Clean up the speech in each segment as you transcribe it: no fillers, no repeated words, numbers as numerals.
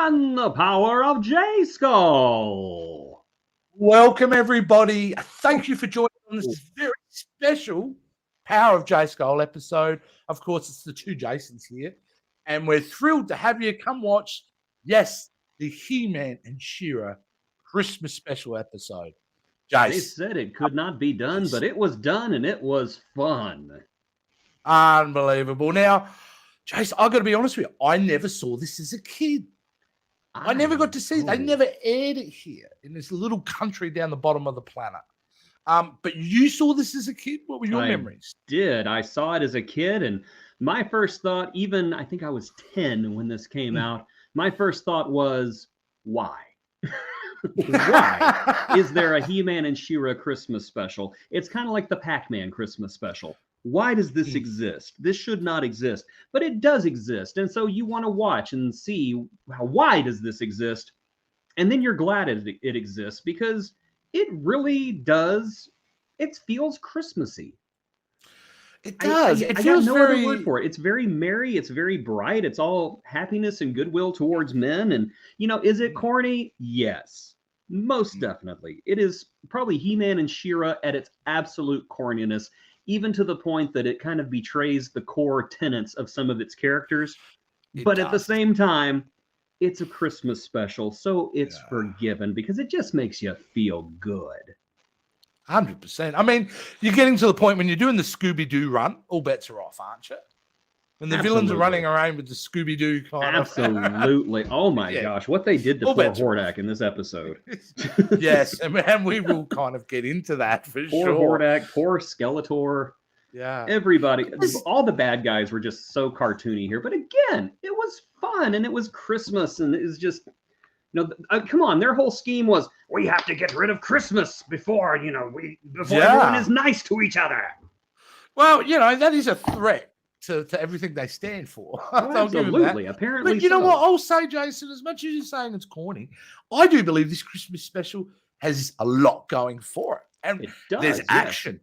and the power of J-Skull. Welcome, everybody. Thank you for joining on this very special Power of J-Skull episode. Of course, it's the two Jasons here, and we're thrilled to have you come watch, yes, the He-Man and She-Ra Christmas special episode. Jace. They said it could not be done, but it was done, and it was fun. Unbelievable. Now, Jace, I got to be honest with you. I never saw this as a kid. I never got to see it. They never aired it here in this little country down the bottom of the planet. But you saw this as a kid? What were your memories? I saw it as a kid, and my first thought, even I think I was 10 when this came out, my first thought was, why? Why is there a He-Man and She-Ra Christmas special? It's kind of like the Pac-Man Christmas special. Why does this exist? This should not exist, but it does exist. And so you want to watch and see why does this exist? And then you're glad it exists because it really does. It feels Christmassy. It does. It feels no other word for it. It's very merry. It's very bright. It's all happiness and goodwill towards men. And, is it corny? Yes, most definitely. It is probably He-Man and She-Ra at its absolute corniness, even to the point that it kind of betrays the core tenets of some of its characters. But at the same time, it's a Christmas special, so it's forgiven because it just makes you feel good. 100%. I mean, you're getting to the point when you're doing the Scooby-Doo run, all bets are off, aren't you? When the villains are running around with the Scooby-Doo kind of... Absolutely. Oh, my gosh. What they did to poor Hordak in this episode. Yes, and we will kind of get into that for poor sure. Poor Hordak, poor Skeletor. Yeah. Everybody. All the bad guys were just so cartoony here. But again, it was fun, and it was Christmas, and it was just... come on, their whole scheme was, we have to get rid of Christmas before everyone is nice to each other. Well, that is a threat to everything they stand for. Absolutely, apparently. But you know what? I'll say, Jason, as much as you're saying it's corny, I do believe this Christmas special has a lot going for it. And there's action.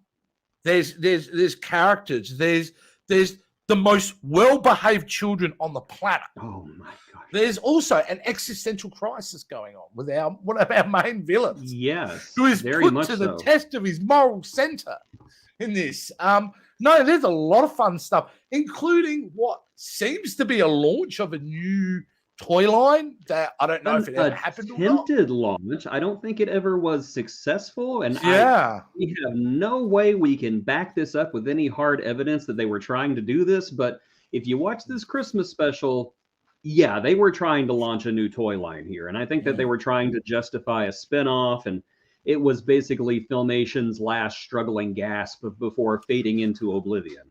There's characters. There's the most well-behaved children on the planet. Oh my gosh. There's also an existential crisis going on with one of our main villains. Yes. Who is put to the test of his moral center in this. No, there's a lot of fun stuff, including what seems to be a launch of a new toy line that I don't know if it ever happened or not. Attempted launch. I don't think it ever was successful. And we have no way we can back this up with any hard evidence that they were trying to do this. But if you watch this Christmas special, they were trying to launch a new toy line here. And I think that they were trying to justify a spinoff, and it was basically Filmation's last struggling gasp before fading into oblivion.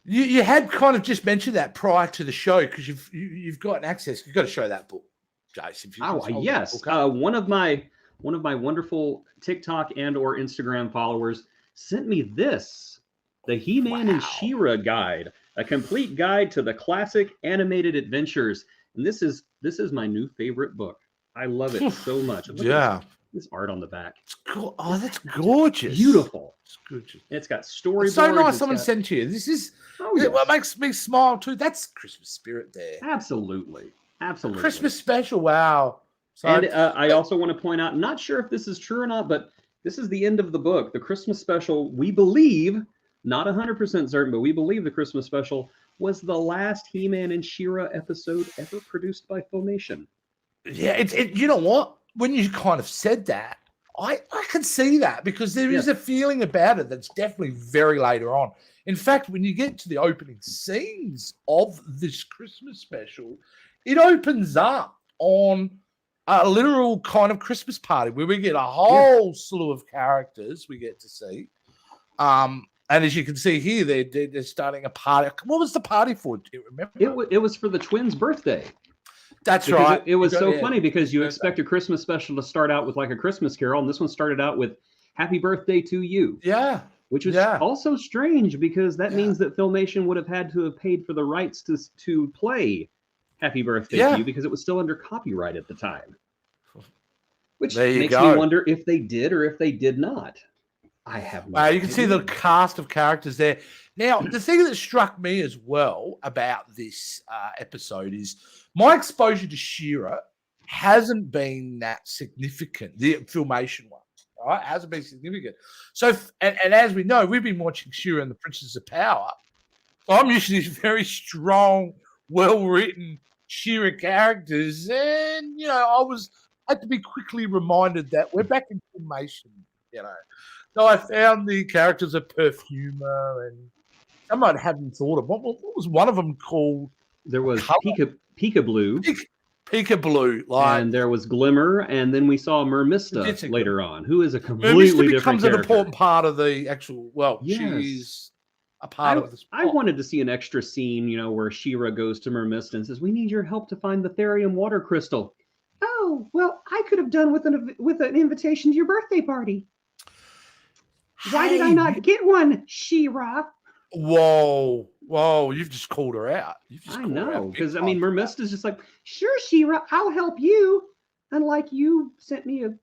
You had kind of just mentioned that prior to the show because you've got access. You've got to show that book, Jason. Yes. One of my wonderful TikTok and or Instagram followers sent me this, the He-Man and She-Ra guide, a complete guide to the classic animated adventures. And this is my new favorite book. I love it so much. This art on the back. It's cool. Oh, that's gorgeous. Beautiful. It's gorgeous. It's got storyboards. It's so nice someone sent to you. This is what makes me smile too. That's Christmas spirit there. Absolutely. Christmas special. Wow. So I also want to point out, not sure if this is true or not, but this is the end of the book. The Christmas special, we believe, not 100% certain, but we believe the Christmas special was the last He-Man and She-Ra episode ever produced by Filmation. Yeah, you know what? When you kind of said that, I can see that because there is a feeling about it that's definitely very later on. In fact, when you get to the opening scenes of this Christmas special, it opens up on a literal kind of Christmas party where we get a whole slew of characters we get to see. And as you can see here, they're starting a party. What was the party for? Do you remember? It was for the twins' birthday. That's right. It was so funny because you expect a Christmas special to start out with like a Christmas Carol, and this one started out with "Happy Birthday to You." Yeah, which is also strange because that means that Filmation would have had to have paid for the rights to play "Happy Birthday to You" because it was still under copyright at the time. Which makes me wonder if they did or if they did not. I have no idea. You can see the cast of characters there. Now, the thing that struck me as well about this episode is my exposure to She-Ra hasn't been that significant. The Filmation one, right, hasn't been significant. So, and as we know, we've been watching She-Ra and the Princess of Power. So I'm used to these very strong, well-written She-Ra characters, and I had to be quickly reminded that we're back in Filmation. So I found the characters of Perfumer, and someone hadn't thought of what was one of them called. There was Pika Blue. Pika Blue, and there was Glimmer, and then we saw Mermista later on, who is a completely different character. Becomes an important part of the actual. Well, she's a part of this. I wanted to see an extra scene, where She-Ra goes to Mermista and says, "We need your help to find the Therium water crystal." Oh, well, I could have done with an invitation to your birthday party. Why did I not get one, She-Ra? Whoa, you've just called her out. I know, because Mermista's just like, sure, She-Ra, I'll help you. Unlike you sent me an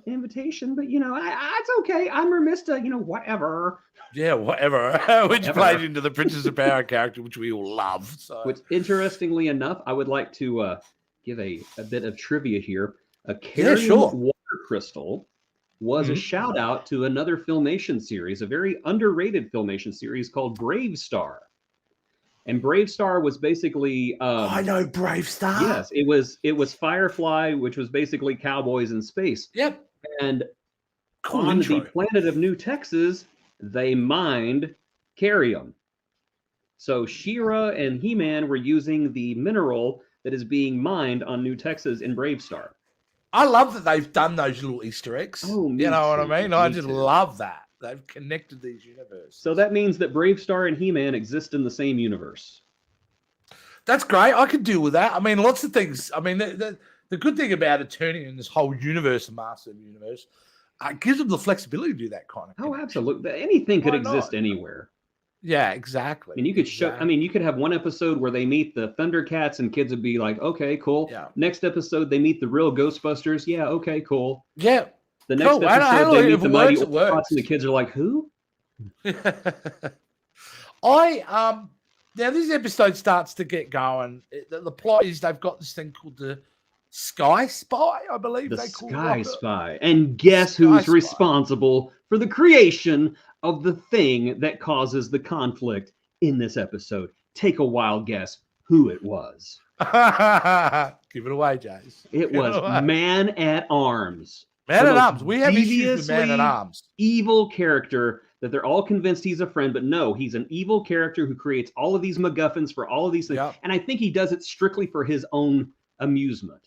invitation, but it's okay. I'm Mermista, whatever. Yeah, whatever. Which played into the Princess of Power character, which we all love. So. Which, interestingly enough, I would like to give a bit of trivia here. A Therium water crystal was a shout out to another Filmation series, a very underrated Filmation series called Brave Star. And Brave Star was basically I know Brave Star. Yes, it was Firefly, which was basically cowboys in space. Yep. And on the planet of New Texas, they mined Carium. So She-Ra and He-Man were using the mineral that is being mined on New Texas in Brave Star. I love that they've done those little Easter eggs. Oh, you know what I mean? I just love that. They've connected these universes. So that means that Brave Star and He-Man exist in the same universe. That's great. I could deal with that. Lots of things. The good thing about Eternia this whole universe, the Master of the Universe, gives them the flexibility to do that kind of thing. Oh, absolutely. Anything could exist anywhere. Yeah, exactly. You could show. You could have one episode where they meet the Thundercats, and kids would be like, "Okay, cool." Yeah. Next episode, they meet the real Ghostbusters. Yeah, okay, cool. Yeah. The next episode, they meet the Mighty Orcs, and the kids are like, "Who?" Now this episode starts to get going. The plot is they've got this thing called the Sky Spy, I believe the they call it. Sky Spy. And guess who's responsible for the creation of the thing that causes the conflict in this episode? Take a wild guess who it was. Give it away, Jace. It was Man-at-Arms. Man-at-Arms. We have issues with Man-at-Arms. Evil character that they're all convinced he's a friend, but no, he's an evil character who creates all of these MacGuffins for all of these things. Yep. And I think he does it strictly for his own amusement.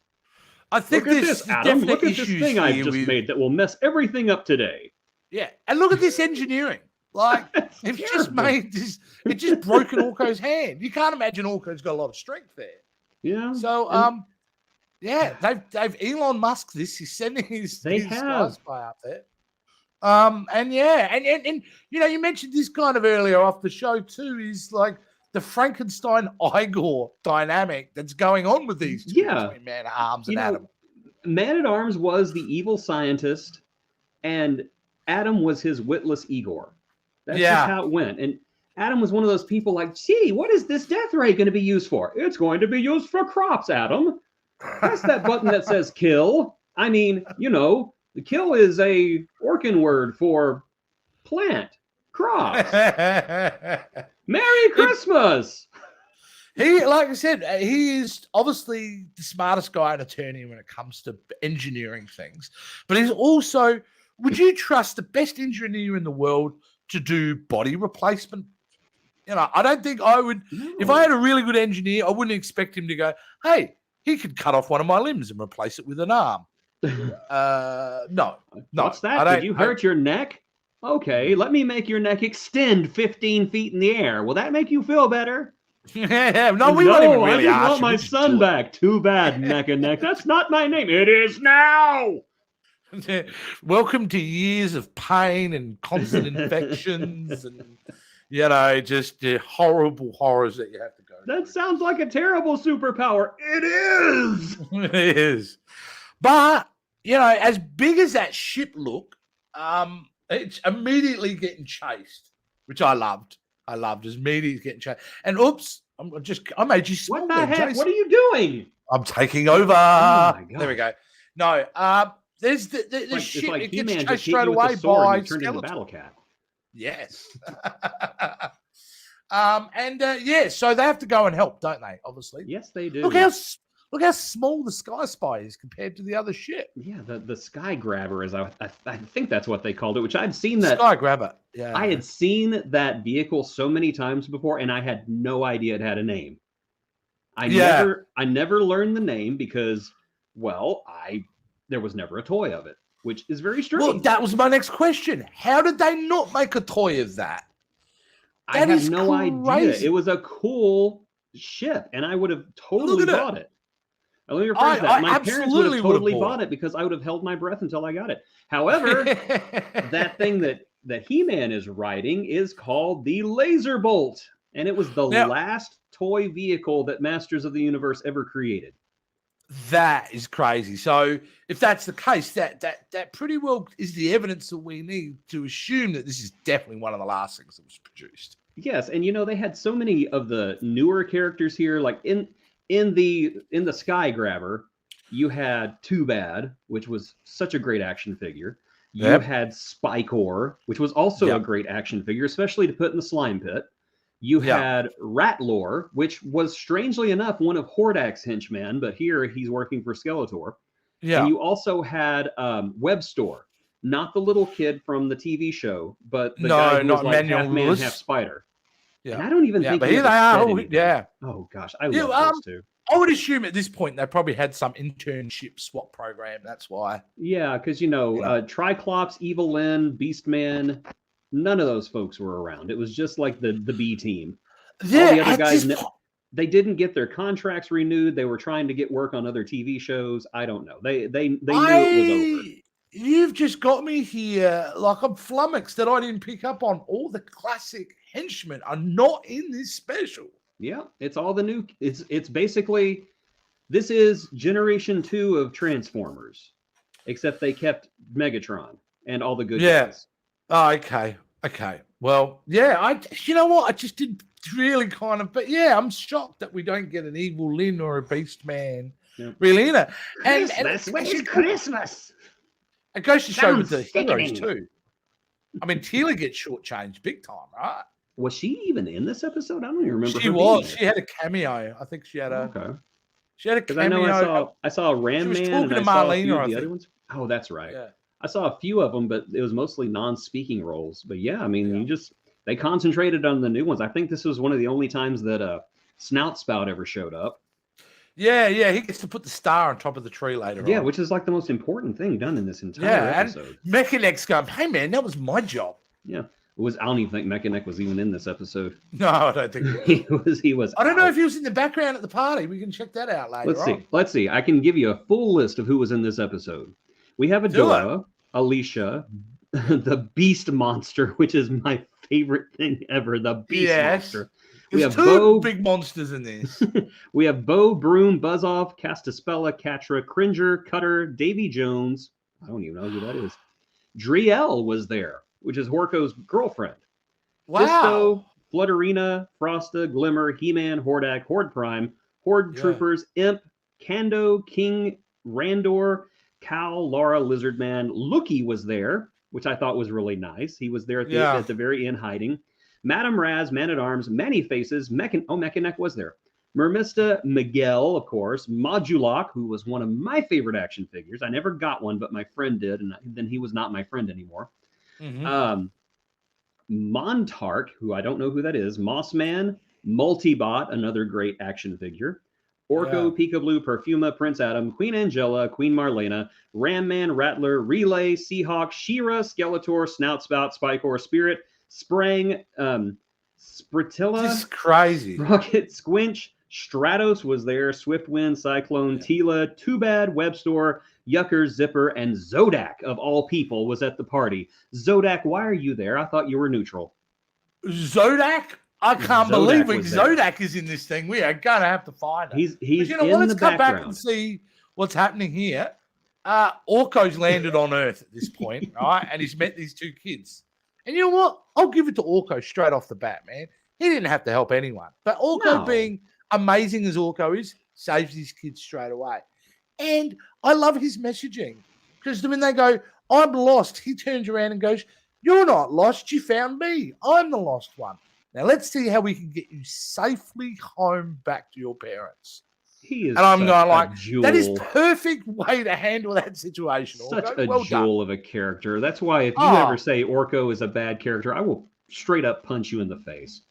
I think look at this, Adam. Look at this thing I've just made that will mess everything up today. Yeah, and look at this engineering. Like, it's just made this, it just broken Orko's hand. You can't imagine Orko's got a lot of strength there. Yeah. So, they've Elon Musk this. He's sending his Sky Spy up there. And you mentioned this kind of earlier off the show too, is like the Frankenstein Igor dynamic that's going on with these two between Man-at-Arms and Adam. Man-at-Arms was the evil scientist, and Adam was his witless Igor. That's just how it went. And Adam was one of those people like, gee, what is this death ray going to be used for? It's going to be used for crops, Adam. Press that button that says kill. The kill is a Orcan word for plant, crops. Merry Christmas! Like I said, he is obviously the smartest guy in Eternia when it comes to engineering things. But he's also, would you trust the best engineer in the world to do body replacement? I don't think I would. No. If I had a really good engineer, I wouldn't expect him to go, hey, he could cut off one of my limbs and replace it with an arm. No. What's that? Did you hurt your neck? Okay, let me make your neck extend 15 feet in the air. Will that make you feel better? No, we won't even really I want my son back. Too bad, Neck and Neck. That's not my name. It is now. Welcome to years of pain and constant infections and, just horrible horrors that you have to go through. That sounds like a terrible superpower. It is. It is. But, as big as that ship looked, it's immediately getting chased, which I loved. As immediately getting chased. And oops, I made you small. What the there, heck? Jason. What are you doing? I'm taking over. Oh my There we gosh. go. No, there's the It's shit. like It gets He-Man chased just hit straight you with away a sword by and you turned into Skeletor. Battle Cat. Yes. So they have to go and help, don't they? Obviously. Yes, they do. Look how small the Sky Spy is compared to the other shit. Yeah, the Sky Grabber is I think that's what they called it, which I'd seen that. Sky Grabber. Yeah. I had seen that vehicle so many times before, and I had no idea it had a name. I never learned the name because, well, there was never a toy of it, which is very strange. Well, that was my next question. How did they not make a toy of that? I have no idea. It was a cool ship, and I would have totally bought it. Let me rephrase that. My parents would have totally bought it because I would have held my breath until I got it. However, that thing that He-Man is riding is called the Laser Bolt, and it was the last toy vehicle that Masters of the Universe ever created. That is crazy. So if that's the case, that pretty well is the evidence that we need to assume that this is definitely one of the last things that was produced. Yes, and they had so many of the newer characters here, like in the Sky Grabber, you had Too Bad, which was such a great action figure. You had Spikor, which was also a great action figure, especially to put in the slime pit. You had Ratlor, which was strangely enough one of Hordak's henchmen, but here he's working for Skeletor. Yeah. And you also had Webstor, not the little kid from the TV show, but the guy who was like half man, half spider. Yeah. And I don't even think. But here they are. Oh gosh, I love those two. I would assume at this point they probably had some internship swap program. That's why. Yeah, because Triclops, Evil Lyn, Beastman, none of those folks were around. It was just like the B team. Yeah, all the other guys, they didn't get their contracts renewed. They were trying to get work on other TV shows. I don't know. They knew it was over. You've just got me here. Like I'm flummoxed that I didn't pick up on all the classic henchmen are not in this special. Yeah, it's all the new. It's basically, this is Generation 2 of Transformers, except they kept Megatron and all the good guys. Oh, okay. Well, you know what? I just didn't really but I'm shocked that we don't get an Evil Lyn or a Beast Man really in it. Christmas, where's Christmas? It goes to show with the heroes too. I mean, Teela gets shortchanged big time, right? Was she even in this episode? I don't even remember. She was. She had a cameo. I think she had a. Okay. She had a cameo. I know I saw a Ram Man and I saw a few of the other ones. Oh, that's right. Yeah. I saw a few of them, but it was mostly non-speaking roles. But yeah, I mean, they concentrated on the new ones. I think this was one of the only times that Snout Spout ever showed up. Yeah, he gets to put the star on top of the tree later on. Yeah, which is like the most important thing done in this entire episode. And Mechanek's going, hey man, that was my job. Yeah. I don't even think Mechaneck was even in this episode. No, I don't think he was. I don't know if he was in the background at the party. We can check that out later. Let's see. I can give you a full list of who was in this episode. We have Adora, Alicia, the Beast Monster, which is my favorite thing ever. The Beast Monster. We have two big monsters in this. We have Bo, Broom, Buzzoff, Castaspella, Catra, Cringer, Cutter, Davy Jones. I don't even know who that is. Driel was there, which is Horko's girlfriend. Wow. Fisto, Flutterina, Frosta, Glimmer, He-Man, Hordak, Horde Prime, Horde Troopers, Imp, Kando, King, Randor, Cal, Laura, Lizardman. Lookie was there, which I thought was really nice. He was there at the very end hiding. Madame Raz, Man-at-Arms, Many Faces, Mechaneck was there. Mermista, Miguel, of course. Modulok, who was one of my favorite action figures. I never got one, but my friend did, and then he was not my friend anymore. Mm-hmm. Montark, who I don't know who that is. Mossman, Multibot, another great action figure. Orko, Peekaboo, Perfuma, Prince Adam, Queen Angela, Queen Marlena, Ram Man, Rattler, Relay, Seahawk, She-Ra, Skeletor, Snout Spout, Spikor, Spirit, Sprang, Spritilla. This is crazy. Rocket, Squinch, Stratos was there, Swiftwind, Cyclone, Teela, Too Bad, Webstor, Yucker, Zipper, and Zodak, of all people, was at the party. Zodak, why are you there? I thought you were neutral. Zodak? I can't believe Zodak is in this thing. We are going to have to find him. He's let's come back and see what's happening here. Orko's landed on Earth at this point, right? And he's met these two kids. And you know what? I'll give it to Orko straight off the bat, man. He didn't have to help anyone. But Orko, No. being amazing as Orko is, saves his kids straight away. And I love his messaging because when they go, I'm lost, he turns around and goes, you're not lost. You found me. I'm the lost one. Now let's see how we can get you safely home back to your parents. He is And I'm such going a like, jewel. that is perfect way to handle that situation. Such Orko. a Well jewel done. of a character. That's why if you Oh. ever say Orko is a bad character, I will straight up punch you in the face.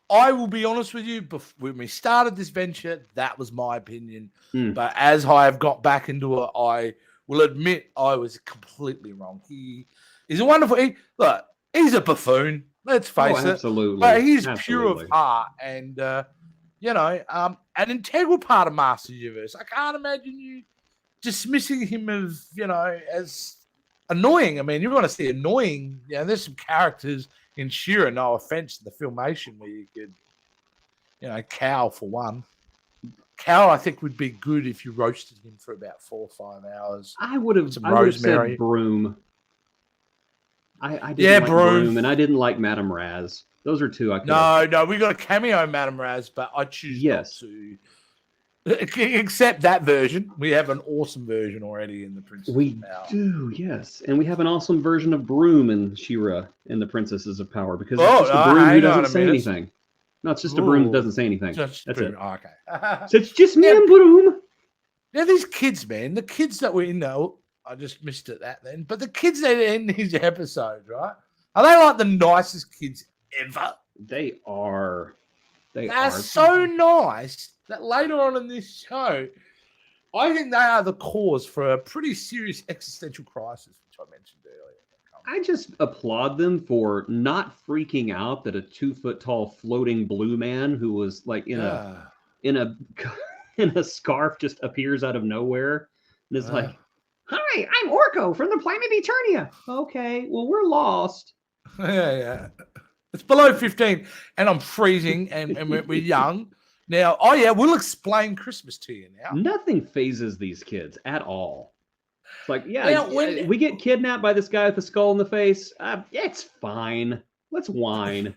I will be honest with you, when we started this venture, that was my opinion. Mm. But as I have got back into it, I will admit I was completely wrong. He's a wonderful... look, he's a buffoon. Let's face it. Absolutely. But he's pure Absolutely. of heart and, an integral part of Master Universe. I can't imagine you dismissing him as annoying. I mean, you want to see annoying. There's some characters in She-Ra, no offense to the Filmation, where you could, Cal for one. Cal, I think, would be good if you roasted him for about 4 or 5 hours. I would have said rosemary. Broom. I didn't like Broom, and I didn't like Madame Raz. Those are two I could. No, we got a cameo, Madame Raz, but I choose not to accept that version. We have an awesome version already in the Princess We of Power. do, yes, and we have an awesome version of Broom in She-Ra and the Princesses of Power because it's just a Broom who doesn't say anything. No, it's just a Broom that doesn't say anything. That's it. Oh, okay. So it's just me and Broom. Now these kids, man, the kids that we know, I just missed it that then, but the kids that are in these episodes, right? Are they like the nicest kids ever? They are. They're so nice that later on in this show, I think they are the cause for a pretty serious existential crisis, which I mentioned earlier. I just applaud them for not freaking out that a 2-foot-tall floating blue man who was like in a scarf just appears out of nowhere and is like, "Hi, I'm Orko from the planet Eternia." Okay, well we're lost. Yeah. It's below 15, and I'm freezing, and we're young. Now, we'll explain Christmas to you now. Nothing phases these kids at all. It's like, when we get kidnapped by this guy with the skull in the face, it's fine. Let's whine.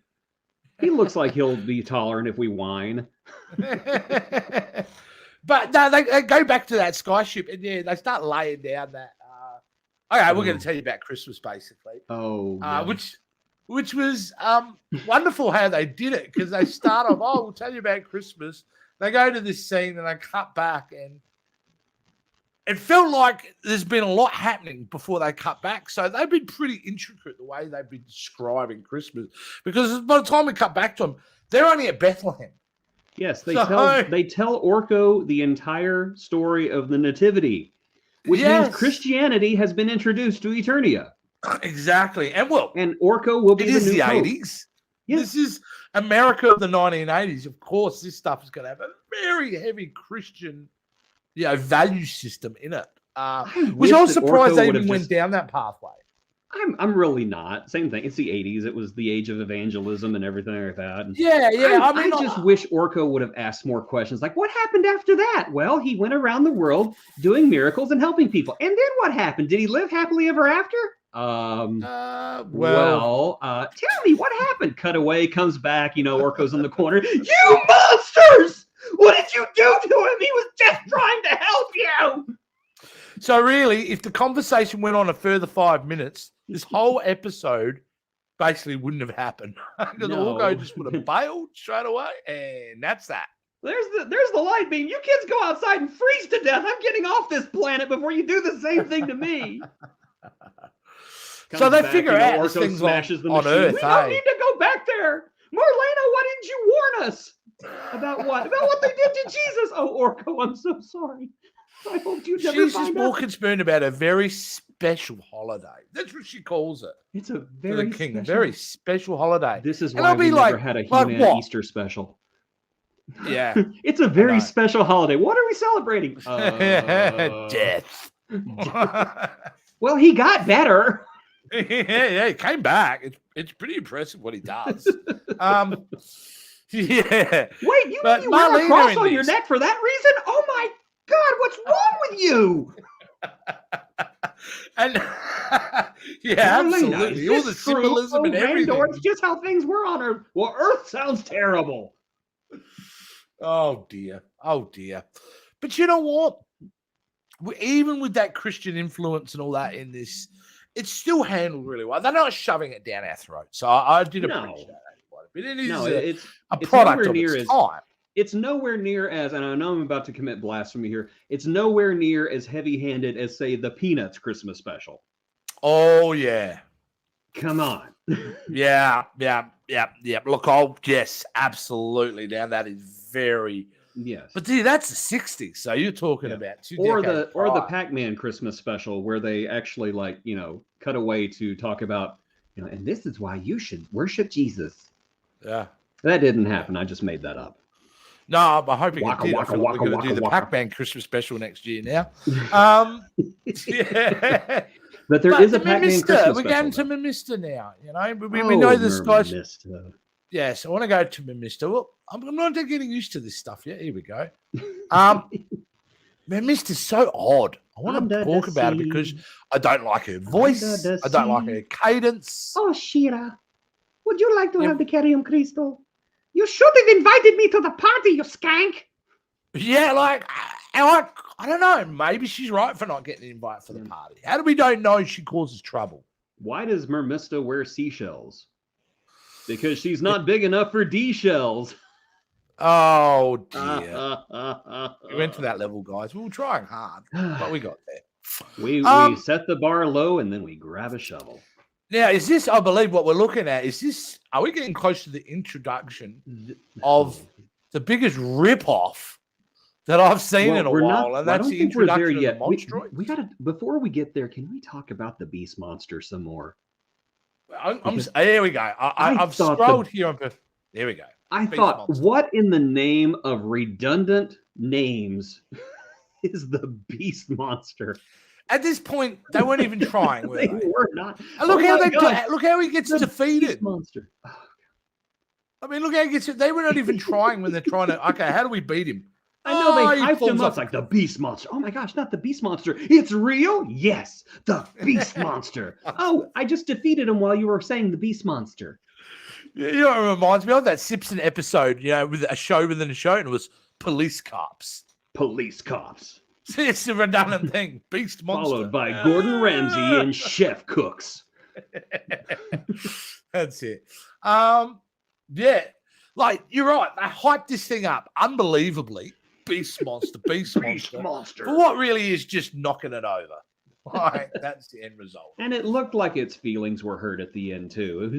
He looks like he'll be tolerant if we whine. But no, they go back to that skyship, and they start laying down that. We're going to tell you about Christmas, basically. Which was wonderful how they did it, because they start off, we'll tell you about Christmas. They go to this scene and they cut back, and it felt like there's been a lot happening before they cut back. So they've been pretty intricate the way they've been describing Christmas, because by the time we cut back to them, they're only at Bethlehem. Yes, they tell Orko the entire story of the Nativity, which means Christianity has been introduced to Eternia. Exactly. And Orko will be the new Pope. 80s. Yes. This is America of the 1980s. Of course, this stuff is going to have a very heavy Christian, value system in it. Which I was surprised they even went down that pathway. I'm really not. Same thing. It's the 80s. It was the age of evangelism and everything like that. And I just wish Orko would have asked more questions. Like, what happened after that? Well, he went around the world doing miracles and helping people. And then what happened? Did he live happily ever after? Tell me what happened. Cut away, comes back, Orko's in the corner. You monsters! What did you do to him? He was just trying to help you. So really, if the conversation went on a further 5 minutes, this whole episode basically wouldn't have happened. Because Orko just would have bailed straight away, and that's that. There's the light beam. You kids go outside and freeze to death. I'm getting off this planet before you do the same thing to me. So they figure out this thing's on Earth. We don't need to go back there. Marlena, why didn't you warn us? About what? About what they did to Jesus. Oh, Orko, I'm so sorry. I hope you never She's just more concerned about a very special holiday. That's what she calls it. It's a very special holiday. This is why we never had a He-Man Easter special. Yeah. It's a very special holiday. What are we celebrating? Death. Well, he got better. He came back. It's pretty impressive what he does. Wait, you wear a cross on your neck for that reason? Oh my God, what's wrong with you? And yeah, Marlena, absolutely. is All this the true? symbolism and Randor, everything. it's just how things were on Earth. Well, Earth sounds terrible. Oh dear. Oh dear. But you know what? Even with that Christian influence and all that in this, it's still handled really well. They're not shoving it down our throats. So I did No. appreciate that quite a bit. It is No, a it's product nowhere of near its as time. it's nowhere near as, and I know I'm about to commit blasphemy here. It's nowhere near as heavy-handed as, say, the Peanuts Christmas special. Oh yeah. Come on. Yeah. Look, yes, absolutely. Now that is very. Yes. But see, that's the '60s. So you're talking about 2 or decades the prior. Pac-Man Christmas special where they actually cut away to talk about, and this is why you should worship Jesus. Yeah. That didn't happen. I just made that up. No, I'm hoping Waka, it did. waka, I feel like waka, we're going to do the waka, Pac-Man Christmas special next year now. Yeah. But there is a Pac-Man Mr. Christmas We're going to special. Mr. now. We know this guy's. Mr. Yes, I want to go to Mr. Well, I'm not getting used to this stuff yet. Here we go. Mister's so odd. I want to talk about it because I don't like her voice. I don't like her cadence. Oh, Shira, would you like to have the Carium Crystal? You should have invited me to the party, you skank. Yeah, I don't know. Maybe she's right for not getting an invite for the party. How do we don't know she causes trouble? Why does Mermista wear seashells? Because she's not big enough for D shells. Oh dear. We went to that level, guys. We were trying hard, but we got there. We set the bar low and then we grab a shovel. Now, is this, I believe what we're looking at, are we getting close to the introduction of the biggest rip-off that I've seen in a while? And that's the introduction of the Monstroid. We gotta, before we get there, can we talk about the Beast Monster some more? There we go. I've scrolled here. There we go. I thought, what in the name of redundant names is the Beast Monster? At this point, they weren't even trying. Were they were not. And look how he gets defeated. Beast Monster. I mean, look how he gets it. They were not even trying when they're trying to. Okay, how do we beat him? I know they hyped him up like the Beast Monster. Oh my gosh, not the Beast Monster. It's real? Yes, the Beast Monster. Oh, I just defeated him while you were saying the Beast Monster. You know what it reminds me of? That Simpson episode, with a show within a show, and it was Police Cops. Police Cops. It's a redundant thing. Beast Monster. Followed by Gordon Ramsay and Chef Cooks. That's it. Yeah. Like, you're right. They hyped this thing up unbelievably. Beast Monster. Beast Monster. For what really is just knocking it over. Right, that's the end result. And it looked like its feelings were hurt at the end too. It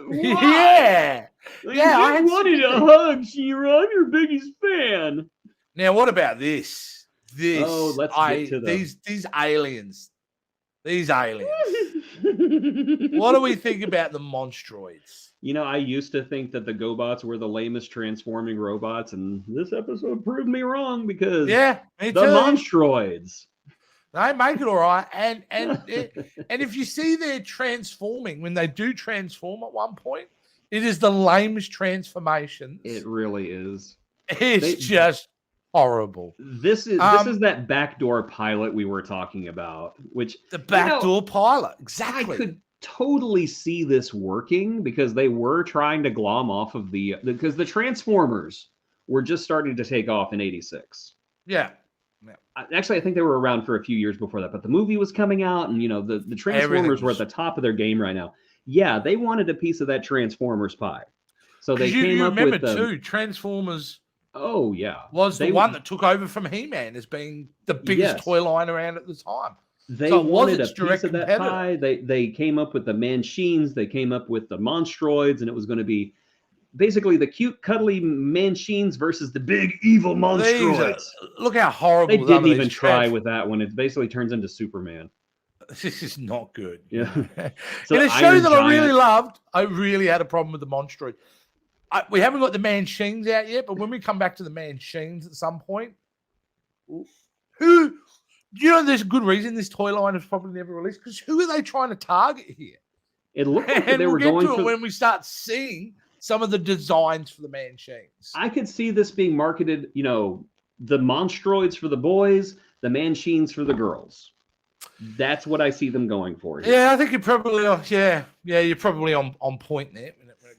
was, yeah. I wanted a hug, She-Ra. I'm your biggest fan. Now, what about this? Let's get to these aliens. These aliens. What do we think about the Monstroids? I used to think that the GoBots were the lamest transforming robots, and this episode proved me wrong because me the too. Monstroids. They make it all right, and if you see they're transforming, when they do transform at one point, it is the lamest transformations. It really is. It's just horrible. This is that backdoor pilot we were talking about, which the backdoor pilot, exactly. I could totally see this working because they were trying to glom off of because the Transformers were just starting to take off in '86. Yeah. Actually, I think they were around for a few years before that, but the movie was coming out, and the Transformers were at the top of their game right now. Yeah, they wanted a piece of that Transformers pie, so they came up with too. Transformers. Oh yeah, was the one that took over from He-Man as being the biggest toy line around at the time. They wanted a piece of that pie. They came up with the Manchines. They came up with the Monstroids, and it was going to be basically the cute, cuddly Manchines versus the big, evil Monstroids. Look how horrible they didn't even try with that one. It basically turns into Superman. This is not good. Yeah. So in a show that I really loved, I really had a problem with the Monstroid. We haven't got the Manchines out yet, but when we come back to the Manchines at some point, there's a good reason this toy line is probably never released, because who are they trying to target here? It looked like they were going to when we start seeing some of the designs for the Manchines. I could see this being marketed, the Monstroids for the boys, the Manchines for the girls. That's what I see them going for here. Yeah, I think you're probably on. Yeah, you're probably on point there.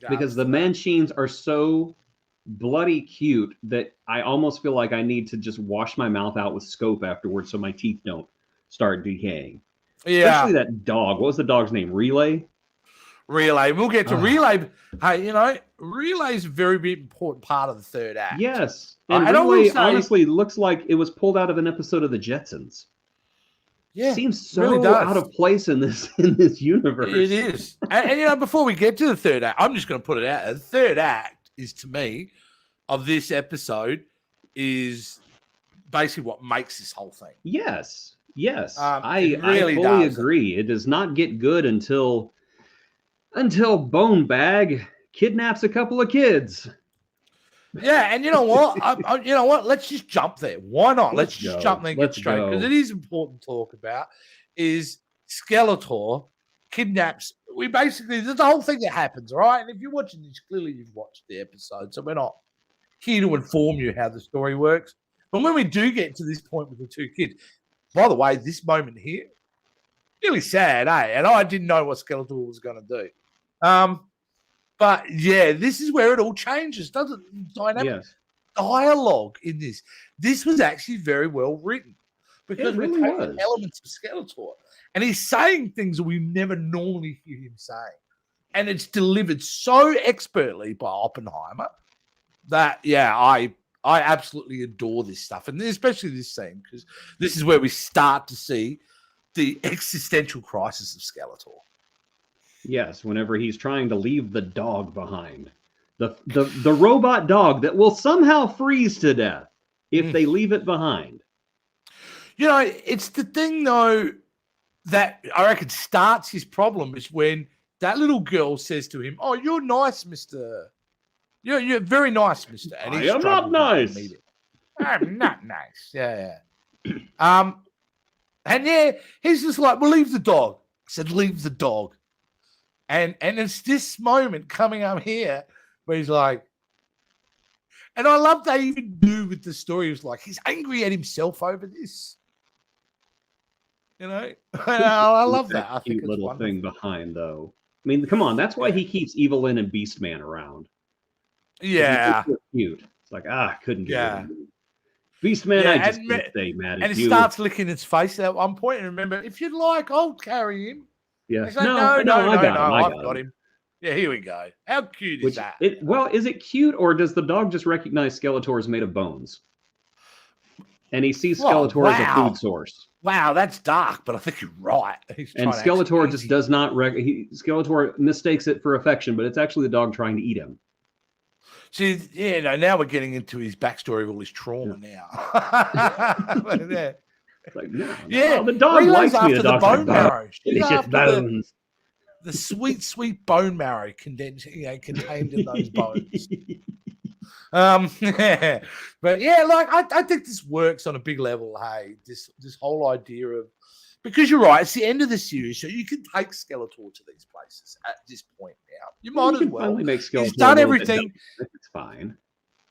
Because the Manchines are so bloody cute that I almost feel like I need to just wash my mouth out with scope afterwards so my teeth don't start decaying. Yeah. Especially that dog. What was the dog's name? Relay? Relay. We'll get to Relay. Hey, Relay is a very, very important part of the third act. Yes. And I Relay say, honestly looks like it was pulled out of an episode of the Jetsons. Yeah. Seems so really does. out of place in this universe. It is. and before we get to the third act, I'm just going to put it out there. The third act is, to me, of this episode, is basically what makes this whole thing. Yes. Yes. I fully agree. It does not get good until Bone Bag kidnaps a couple of kids. Yeah, and you know what? You know what? Let's just jump there. Why not? Let's just jump there and get straight, because it is important to talk about. Is Skeletor kidnaps? There's the whole thing that happens, right? And if you're watching this, clearly you've watched the episode, so we're not here to inform you how the story works. But when we do get to this point with the two kids, by the way, this moment here, really sad, eh? And I didn't know what Skeletor was going to do. But yeah, this is where it all changes, doesn't it? Dynamic dialogue in this. This was actually very well written because we're taking elements of Skeletor, and he's saying things that we never normally hear him say, and it's delivered so expertly by Oppenheimer that I absolutely adore this stuff, and especially this scene, because this is where we start to see the existential crisis of Skeletor. Yes, whenever he's trying to leave the dog behind. The robot dog that will somehow freeze to death if they leave it behind. It's the thing, though, that I reckon starts his problem is when that little girl says to him, "Oh, you're nice, mister. You're very nice, mister." And I am not nice. I'm not nice. Yeah. And yeah, he's just like, "Well, leave the dog." I said, "Leave the dog." And it's this moment coming up here where he's like, and I love they even do with the story. He was like, he's angry at himself over this. I love that. I think cute little thing behind, though. I mean, come on, that's why he keeps Evelyn and Beastman around. Yeah, so cute. It's like couldn't get it. Beastman, I just can't stay mad at you. And he starts licking its face at one point. And remember, if you'd like, I'll carry him. Yeah. Like, no, I've got him. Yeah, here we go. How cute is that? Is it cute, or does the dog just recognize Skeletor is made of bones? And he sees Skeletor as a food source. Wow, that's dark, but I think you're right. And Skeletor just does not Skeletor mistakes it for affection, but it's actually the dog trying to eat him. See, now we're getting into his backstory of all his trauma now. It's like, no, the dog likes me. The dog's bone marrow. It's just bones. The sweet, sweet bone marrow contained in those bones. But yeah, I think this works on a big level. Hey, this whole idea of, because you're right, it's the end of the series, so you can take Skeletor to these places at this point now. You might as well. Make Skeletor He's done everything. It's fine.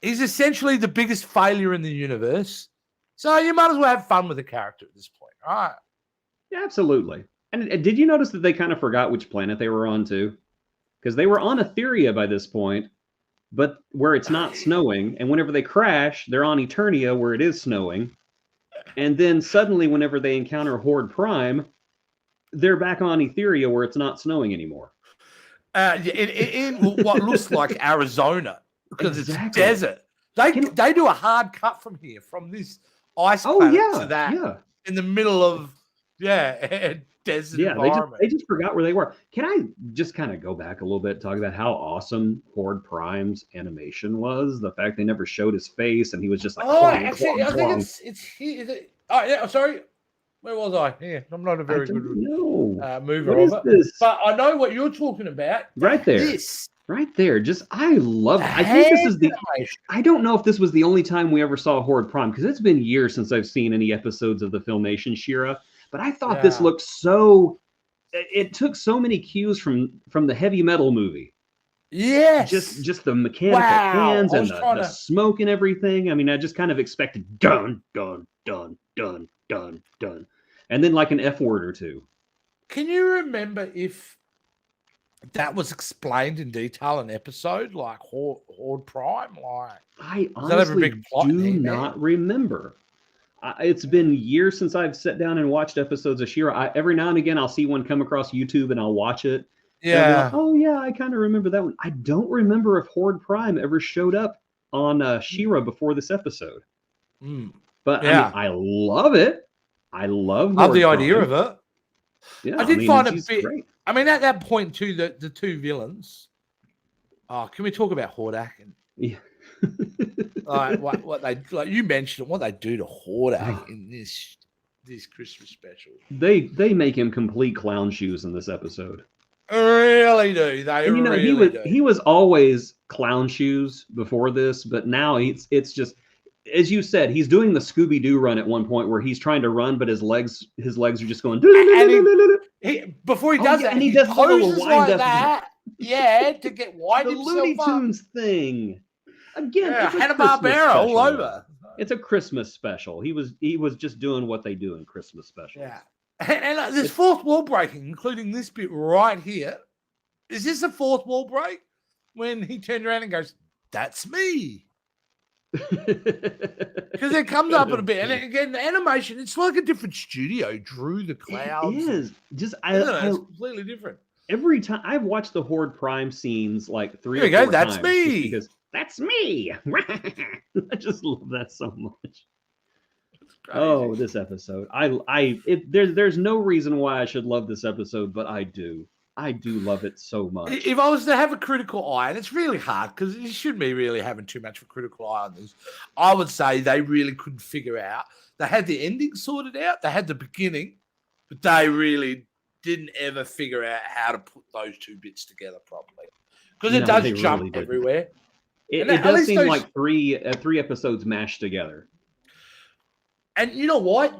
He's essentially the biggest failure in the universe. So you might as well have fun with the character at this point, right? Yeah, absolutely. And did you notice that they kind of forgot which planet they were on, too? Because they were on Etheria by this point, but where it's not snowing. And whenever they crash, they're on Eternia, where it is snowing. And then suddenly, whenever they encounter Horde Prime, they're back on Etheria, where it's not snowing anymore. In what looks like Arizona, because it's desert. They do a hard cut from here, from this ice planet to that in the middle of desert environment. They just forgot where they were. Can I just kind of go back a little bit, talk about how awesome Horde Prime's animation was? The fact they never showed his face and he was just like, I think it's here. Oh yeah, sorry. Where was I? Yeah, I'm not a very good mover of it. But I know what you're talking about. Right there. This. Right there. Just, I love it. I think this is I don't know if this was the only time we ever saw Horde Prime, because it's been years since I've seen any episodes of the Filmation She-Ra, but I thought this looked it took so many cues from the Heavy Metal movie. Yes. Just the mechanical hands and the smoke and everything. I mean, I just kind of expected dun, dun, dun, dun, dun, dun. and then like an F word or two. Can you remember if that was explained in detail in an episode like Horde Prime? Like, I does that have a honestly big plot do in not remember. It's been years since I've sat down and watched episodes of She-Ra. Every now and again, I'll see one come across YouTube and I'll watch it. And I'll be Yeah. like, oh yeah, I kind of remember that one. I don't remember if Horde Prime ever showed up on She-Ra before this episode. Mm. But Yeah. I mean, I love it. I love the Horde idea Prime. of it. Yeah, I did mean, find it she's bit. great. I mean, at that point too, the two villains. Oh, can we talk about Hordak and Yeah. like what they like? You mentioned what they do to Hordak in this Christmas special. They make him complete clown shoes in this episode. Really do. They And really he was always clown shoes before this, but now it's just, as you said, he's doing the Scooby-Doo run at one point where he's trying to run, but his legs are just going. Before he does that, and he he does the little poses wind like up. that. Yeah, to get wind The himself Looney up. Tunes thing. Again, Yeah, it's a Hanna-Barbera Christmas all special. over. It's a Christmas special. He was just doing what they do in Christmas specials. Yeah. And there's fourth wall breaking, including this bit right here. Is this a fourth wall break? When he turned around and goes, "That's me." Because it comes up in a bit. And again, the animation, it's like a different studio drew the clouds. It is. Just It's completely different. every time I've watched the Horde Prime scenes like three Here or we go, four that's times me. just because that's me. I just love that so much. Oh, this episode. There's no reason why I should love this episode, but I do. I do love it so much. If I was to have a critical eye, and it's really hard because you shouldn't be really having too much of a critical eye on this, I would say they really couldn't figure out. They had the ending sorted out, they had the beginning, but they really didn't ever figure out how to put those two bits together properly. Because it No, does they jump really didn't. everywhere. It at does least seem those- like three episodes mashed together. And you know what?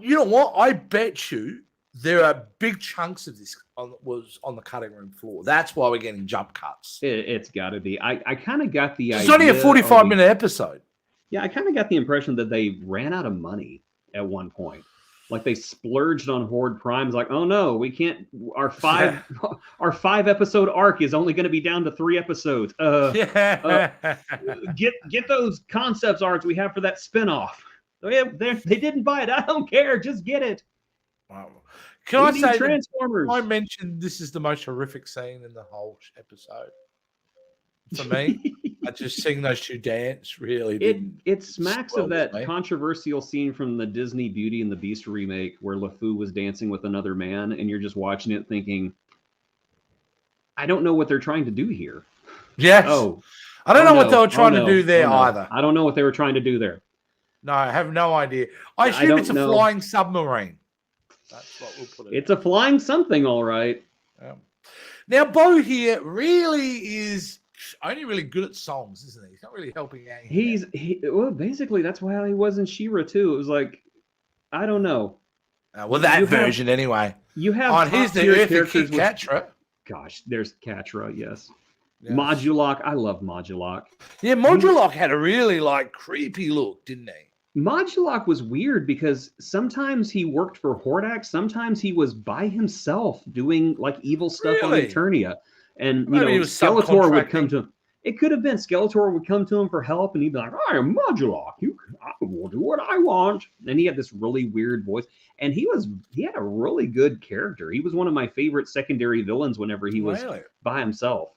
I bet you there are big chunks of this was on the cutting room floor. That's why we're getting jump cuts. It's got to be. I kind of got the It's idea. only a or 45-minute episode. Yeah, I kind of got the impression that they ran out of money at one point. Like they splurged on Horde Prime. It's like, oh no, we can't. Our 5 episode arc is only going to be down to 3 episodes. Yeah. Get those concepts arcs we have for that spinoff. They didn't buy it. I don't care. Just get it. Wow. Can I We say need that Transformers? I mentioned this is the most horrific scene in the whole episode? For me, I just seeing those two dance really didn't. It smacks swell of with that me. controversial scene from the Disney Beauty and the Beast remake where LeFou was dancing with another man, and you're just watching it thinking, I don't know what they're trying to do here. Yes. Oh, I don't know what no. they were trying Oh, to do no. there Oh, no. either. I don't know what they were trying to do there. No, I have no idea. I I assume don't it's a know. flying submarine. That's what we'll put it. It's a flying something, all right. Now, Bo here really is only really good at songs, isn't he? He's not really helping out. Well, basically, that's why he was in She-Ra too. It was like, I don't know. Well, that you have- version anyway. You have Oh, and here's the top-tier Eartha characters Kitt with- Catra. Gosh, there's Catra, yes. Yeah. Modulok, I love Modulok. Yeah, Modulok had a really creepy look, didn't he? Modulok was weird because sometimes he worked for Hordak, sometimes he was by himself doing evil stuff Really? on Eternia. And Maybe he was Skeletor would come subcontracting. to him. It could have been Skeletor would come to him for help and he'd be like, I am Modulok. I will do what I want. And he had this really weird voice. And he had a really good character. He was one of my favorite secondary villains whenever he was Really? by himself.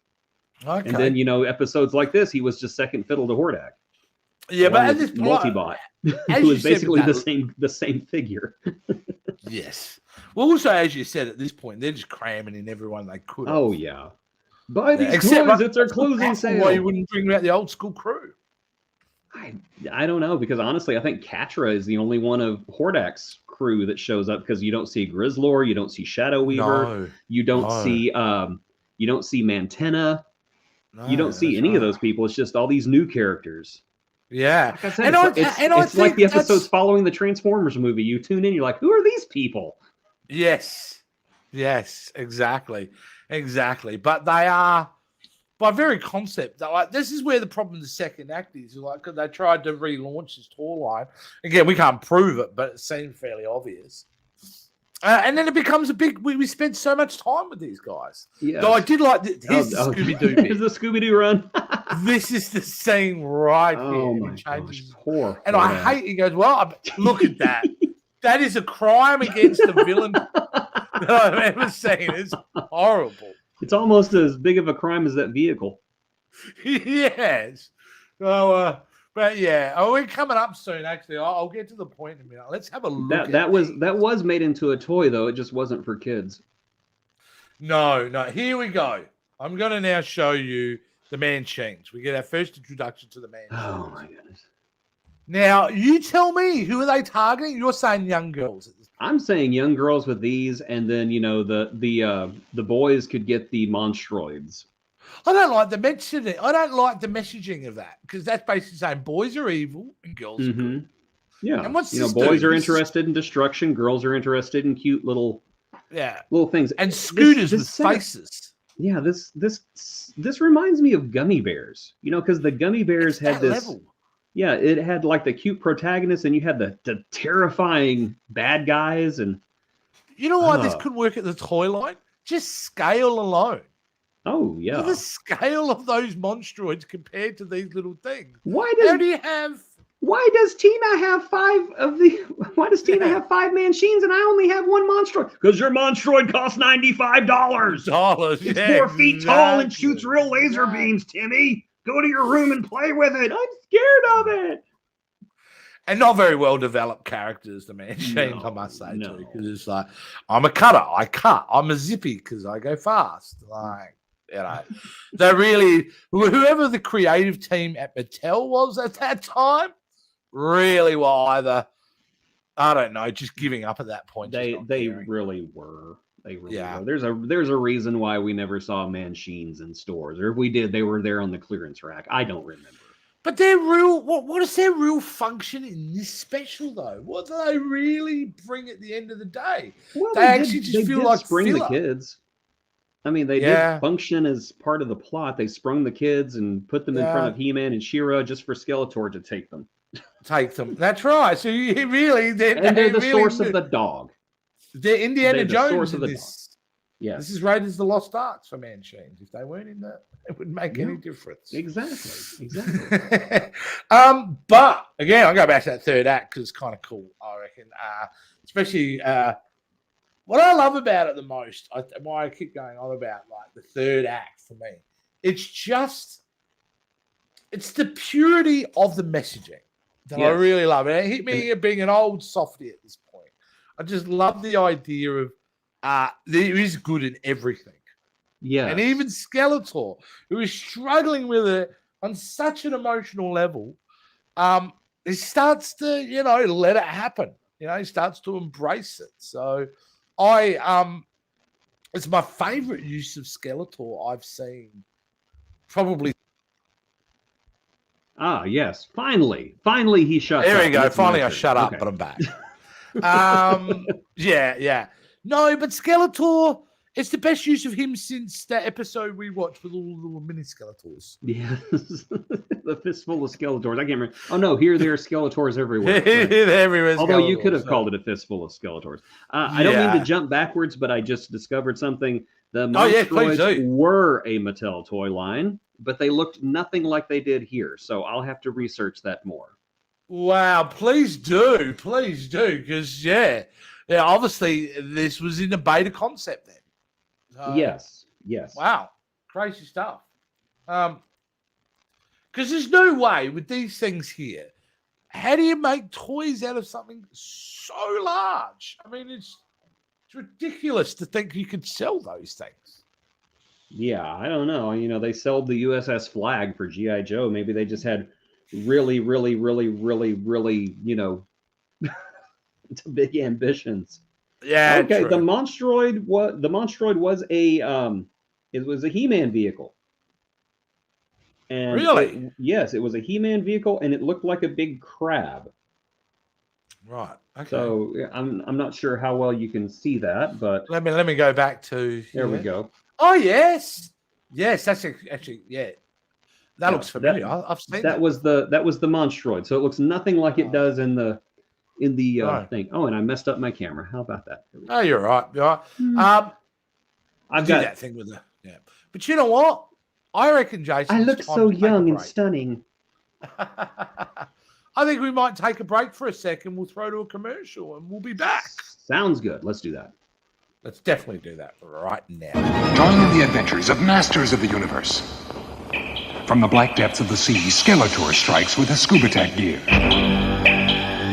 Okay. And then, episodes like this, he was just second fiddle to Hordak. yeah, but along at with this point, Multibot. as It you was said basically with the same figure. yes. Well, also, as you said, at this point, they're just cramming in everyone they could. Oh yeah. Buy these Except toys, it's our closing Why you sale. wouldn't bring out the old school crew? I don't know, because honestly, I think Catra is the only one of Hordak's crew that shows up, because you don't see Grizzlor, you don't see Shadow Weaver, you don't see Mantenna, you don't see any of those people. It's just all these new characters. Yeah. Like I said, And it's like the episodes following the Transformers movie. You tune in, you're like, who are these people? Yes, exactly. But they are, by very concept, this is where the problem in the second act is. Because they tried to relaunch this tour line. Again, we can't prove it, but it seemed fairly obvious. And then it becomes a big. We spend so much time with these guys. Yeah. So I did like. Here's the Scooby Doo. Here's the Scooby Doo run. This is the scene right Oh here. my It changes. gosh, poor. And I hate. He goes, well, look at that. That is a crime against the villain that I've ever seen. It's horrible. It's almost as big of a crime as that vehicle. Yes. So, but yeah, we're coming up soon. Actually, I'll get to the point in a minute. Let's have a look. That was made into a toy though. It just wasn't for kids. No. Here we go. I'm going to now show you the Manchines. We get our first introduction to the Manchines. Oh my goodness. Now, you tell me, who are they targeting? You're saying young girls. I'm saying young girls with these, and then the boys could get the Monstroids. I don't like the messaging. I don't like the messaging of that because that's basically saying boys are evil and girls are good. Yeah. And what's this boys do? are interested in destruction, girls are interested in cute little things. And scooters with setup, faces. Yeah, this reminds me of Gummy Bears. Because the Gummy Bears had this level. Yeah, it had like the cute protagonist, and you had the terrifying bad guys. And you know why this could work at the toy line? Just scale alone. Oh yeah, the scale of those Monstroids compared to these little things. Why does Tina have five Manchines and I only have one Monstroid? Because your Monstroid costs $95. It's 4 feet tall and shoots real laser beams, Timmy. Go to your room and play with it. I'm scared of it. And not very well developed characters, the Manchines, I must say, too. Because it's like, I'm a cutter, I cut. I'm a zippy because I go fast. Like, they really, whoever the creative team at Mattel was at that time, really were either, I don't know, just giving up at that point. They really were. They really were. There's a reason why we never saw Manchines in stores, or if we did, they were there on the clearance rack. I don't remember. But they're real. What is their real function in this special, though? What do they really bring at the end of the day? Well, they actually just feel like spring filler. The kids. I mean, they did function as part of the plot. They sprung the kids and put them in front of He-Man and She-Ra just for Skeletor to take them. That's right. So you really, they're the source of the dog. They're Indiana Jones in this. Yeah, this is Raiders of the Lost Arks for Manchines. If they weren't in that, it wouldn't make any difference. Exactly. But again, I'll go back to that third act because it's kind of cool. I reckon, especially what I love about it the most. Why I keep going on about like the third act for me. It's the purity of the messaging that I really love. And it hit me being an old softie at this point. I just love the idea of there is good in everything. Yeah. And even Skeletor, who is struggling with it on such an emotional level, he starts to, let it happen. He starts to embrace it. So it's my favorite use of Skeletor I've seen probably. Ah, yes. Finally he shuts up. There we go. Finally I shut up, but I'm back. Yeah. No, but Skeletor, it's the best use of him since that episode we watched with all the little mini Skeletors. Yes. The fistful of Skeletors. I can't remember. Oh, no, there are Skeletors everywhere. Right? Everywhere. Although you could have called it a fistful of Skeletors. I don't mean to jump backwards, but I just discovered something. The Monstroids were a Mattel toy line, but they looked nothing like they did here. So I'll have to research that more. Wow, please do. Because, obviously this was in the beta concept then. Yes. Wow, crazy stuff. Because there's no way with these things here. How do you make toys out of something so large? I mean, it's ridiculous to think you could sell those things. Yeah, I don't know. They sold the USS Flag for G.I. Joe. Maybe they just had really, really, really, really, really, big ambitions. Yeah. Okay. True. The Monstroid was a He-Man vehicle. And really? Yes, it was a He-Man vehicle, and it looked like a big crab. Right. Okay. So I'm not sure how well you can see that, but let me go back to there. We go. Oh yes, that's actually That looks familiar. I've seen that. Was the Monstroid. So it looks nothing like it does in the in the No. thing. Oh, and I messed up my camera. How about that? Here we go. Oh, you're right. You're right. Hmm. I've got that thing with the But you know what? I reckon, Jason. I it's look time so to take a young and break. stunning. I think we might take a break for a second. We'll throw to a commercial and we'll be back. Sounds good. Let's do that. Let's definitely do that right now. Join in the adventures of Masters of the Universe. From the black depths of the sea, Skeletor strikes with his scuba tech gear.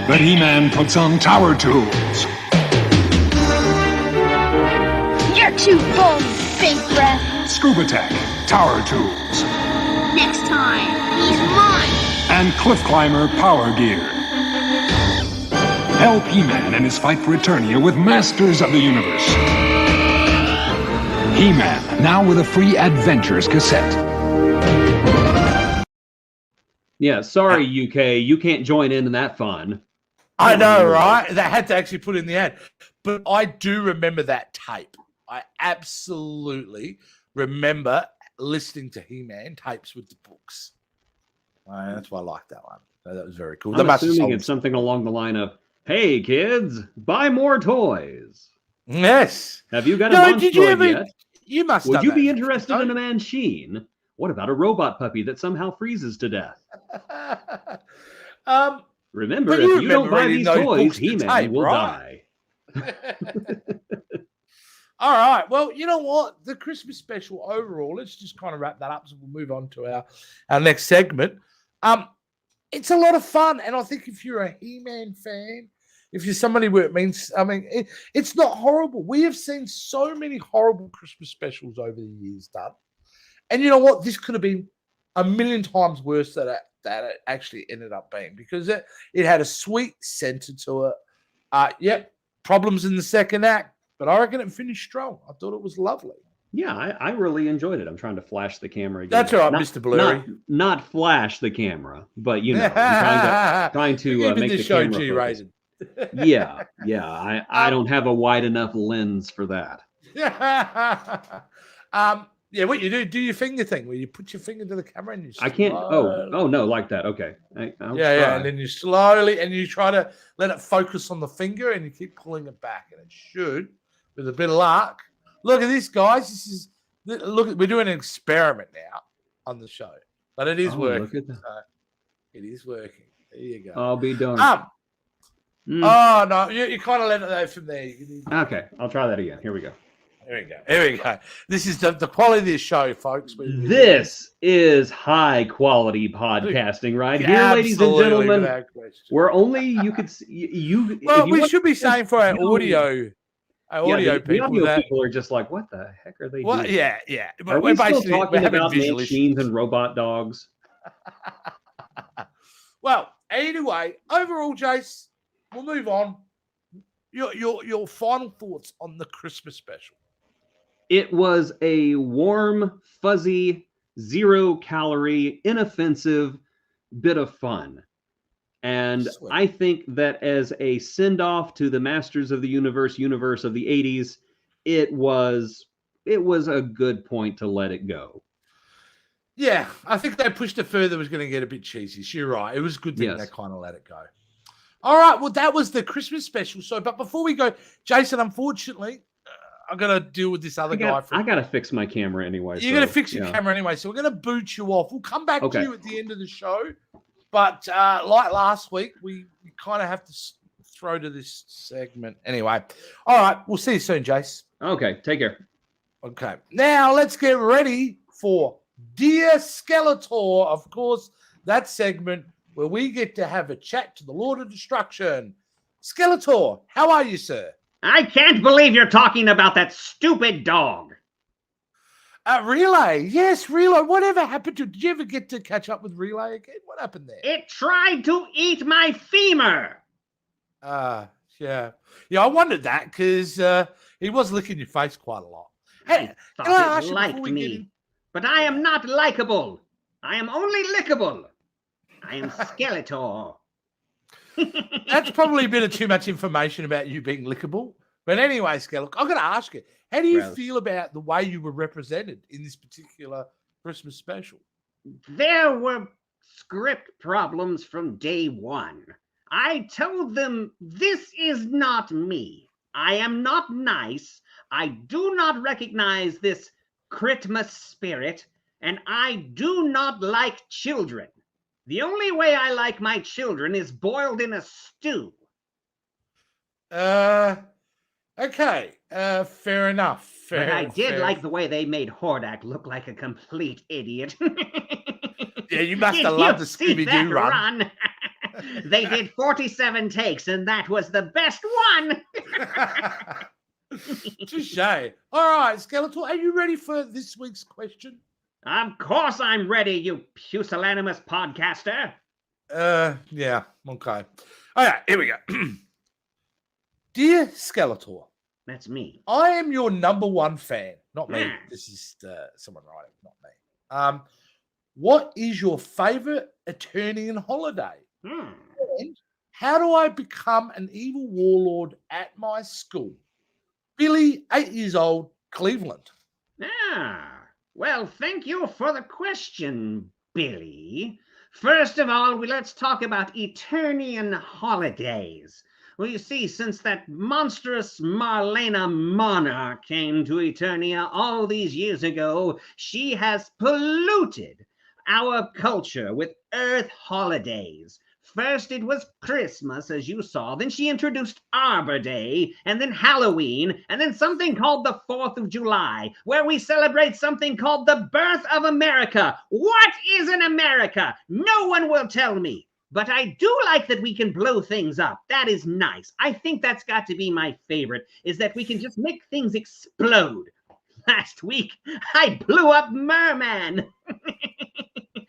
But He-Man puts on tower tools. You're too bold, big breath. Scuba tech, tower tools, Next time, he's mine. and Cliff Climber power gear. Help He-Man in his fight for Eternia with Masters of the Universe. He-Man, now with a free Adventures cassette. Yeah, sorry, UK. You can't join in that fun. I know, right? They had to actually put in the ad. But I do remember that tape. I absolutely remember listening to He-Man tapes with the books. That's why I like that one. That was very cool. I'm assuming it's something along the line of, "Hey kids, buy more toys." Yes. Have you got a No, did you Monstroid ever? yet? You must. Would have you be that. interested in a Machine? What about a robot puppy that somehow freezes to death? Remember, But if you you don't remember buy reading these those toys, books to He-Man tape, will right? die. All right. Well, you know what? The Christmas special overall, let's just kind of wrap that up so we'll move on to our next segment. It's a lot of fun. And I think if you're a He-Man fan, if you're somebody where it means, I mean, it's not horrible. We have seen so many horrible Christmas specials over the years done. And you know what? This could have been a million times worse than it actually ended up being, because it had a sweet center to it. Yep, problems in the second act, but I reckon it finished strong. I thought it was lovely. Yeah, I really enjoyed it. I'm trying to flash the camera again. That's all right, Mr. Blurry. Not flash the camera, but you know, I'm trying to make the show camera focus. G-rated. Yeah. I don't have a wide enough lens for that. Yeah, what you do your finger thing where you put your finger to the camera and you I can't. Oh no, like that. Okay. I'll yeah, try. and then you slowly and you try to let it focus on the finger and you keep pulling it back, and it should, with a bit of luck. Look at this, guys. We're doing an experiment now on the show, but it is working. Look at that. It is working. There you go. I'll be done. Oh no, you kind of let it go from there. Okay, I'll try that again. Here we go. Here we go. This is the quality of this show, folks. This is high quality podcasting, right here, ladies and gentlemen. Where only you could see you. Well, we should be saying for our audio. The audio people are just like, what the heck are they doing? Yeah. Are we still talking about machines and robot dogs? Well, anyway, overall, Jace, we'll move on. Your final thoughts on the Christmas special? It was a warm, fuzzy, 0-calorie, inoffensive bit of fun. And Sweet. I think that as a send-off to the Masters of the universe of the 80s, it was a good point to let it go. Yeah, I think they pushed it further. It was going to get a bit cheesy. So you're right. It was a good thing they kind of let it go. All right. Well, that was the Christmas special. So, but before we go, Jason, unfortunately, I'm going to deal with this other guy. I got to fix my camera anyway. You're going to fix your camera anyway. So we're going to boot you off. We'll come back to you at the end of the show. But like last week, we kind of have to throw to this segment. Anyway. All right. We'll see you soon, Jace. Okay. Take care. Okay. Now let's get ready for Dear Skeletor. Of course, that segment where we get to have a chat to the Lord of Destruction. Skeletor, how are you, sir? I can't believe you're talking about that stupid dog. Relay. Yes, Relay. Whatever happened to... Did you ever get to catch up with Relay again? What happened there? It tried to eat my femur. Yeah. Yeah, I wondered that because he was licking your face quite a lot. Hey, Thought it liked me. But I am not likable. I am only lickable. I am Skeletor. That's probably a bit of too much information about you being lickable. But anyway, Skeletor, I'm going to ask you, how do you feel about the way you were represented in this particular Christmas special? There were script problems from day one. I told them, this is not me. I am not nice. I do not recognize this Christmas spirit, and I do not like children. The only way I like my children is boiled in a stew. Okay. Fair enough. Fair, But I did fair. like the way they made Hordak look like a complete idiot. Yeah, you must Did have loved you the see Scooby-Doo that run. They did 47 takes, and that was the best one. Touche. All right, Skeletor, are you ready for this week's question? Of course I'm ready, you pusillanimous podcaster. Yeah, okay. All right, here we go. Dear Skeletor, That's me. I am your number one fan. Not me. Yeah. This is someone writing, not me. What is your favorite Eternian holiday? And how do I become an evil warlord at my school? Billy, 8 years old, Cleveland. Well, thank you for the question, Billy. First of all, let's talk about Eternian holidays. Well, you see, since that monstrous Marlena monarch came to Eternia all these years ago, she has polluted our culture with Earth holidays. First, it was Christmas, as you saw. Then she introduced Arbor Day, and then Halloween, and then something called the 4th of July, where we celebrate something called the birth of America. What is an America? No one will tell me. But I do like that we can blow things up. That is nice. I think that's got to be my favorite, is that we can just make things explode. Last week, I blew up Merman.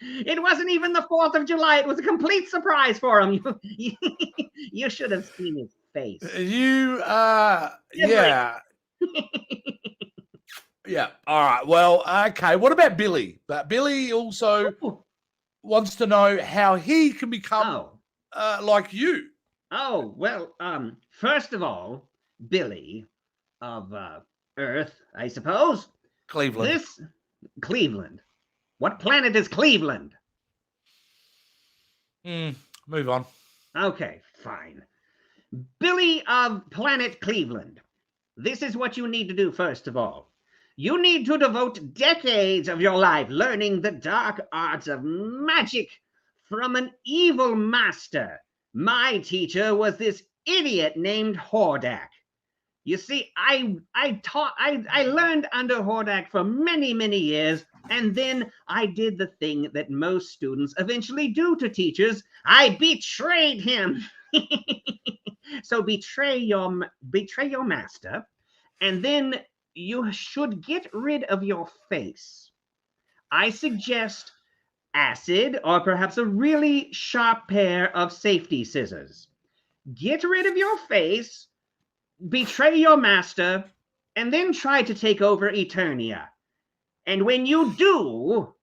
It wasn't even the 4th of July. It was a complete surprise for him. You should have seen his face. Yeah. Yeah. All right. Well, okay. What about Billy? But Billy also wants to know how he can become like you. Oh, well, first of all, Billy of Earth, I suppose. Cleveland. Cleveland. What planet is Cleveland? Move on. Okay, fine. Billy of planet Cleveland. This is what you need to do first of all. You need to devote decades of your life learning the dark arts of magic from an evil master. My teacher was this idiot named Hordak. You see, I learned under Hordak for many, many years, and then I did the thing that most students eventually do to teachers. I betrayed him. So betray your master, and then you should get rid of your face. I suggest acid or perhaps a really sharp pair of safety scissors. Get rid of your face, betray your master, and then try to take over Eternia. And when you do,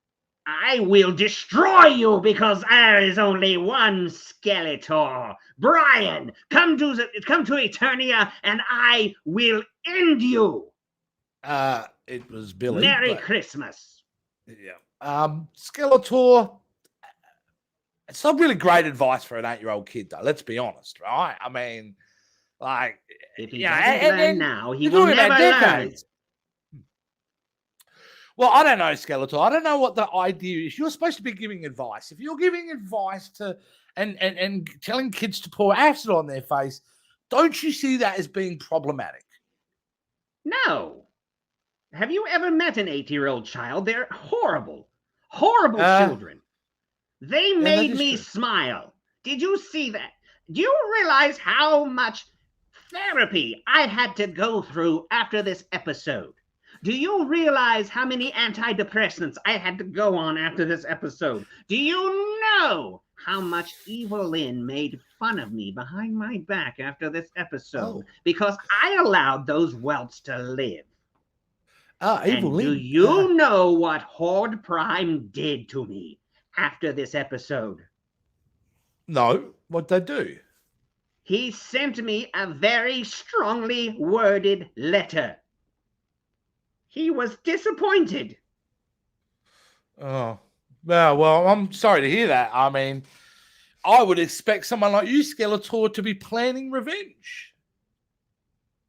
I will destroy you because there is only one Skeletor. Brian, come to Eternia and I will end you. It was Billy. Merry Christmas. Yeah. Skeletor. It's not really great advice for an 8-year-old kid, though. Let's be honest, right? I mean, like, if he doesn't learn now, he will never learn. Well, I don't know, Skeletor. I don't know what the idea is. You're supposed to be giving advice. If you're giving advice to and telling kids to pour acid on their face, don't you see that as being problematic? No. Have you ever met an 8-year-old child? They're horrible. Horrible children. They made me smile. Did you see that? Do you realize how much therapy I had to go through after this episode? Do you realize how many antidepressants I had to go on after this episode? Do you know how much Evil Lynn made fun of me behind my back after this episode because I allowed those whelps to live? Evil Lynn. Do you know what Horde Prime did to me after this episode? No. What'd they do? He sent me a very strongly worded letter. He was disappointed. Oh, well, I'm sorry to hear that. I mean, I would expect someone like you, Skeletor, to be planning revenge.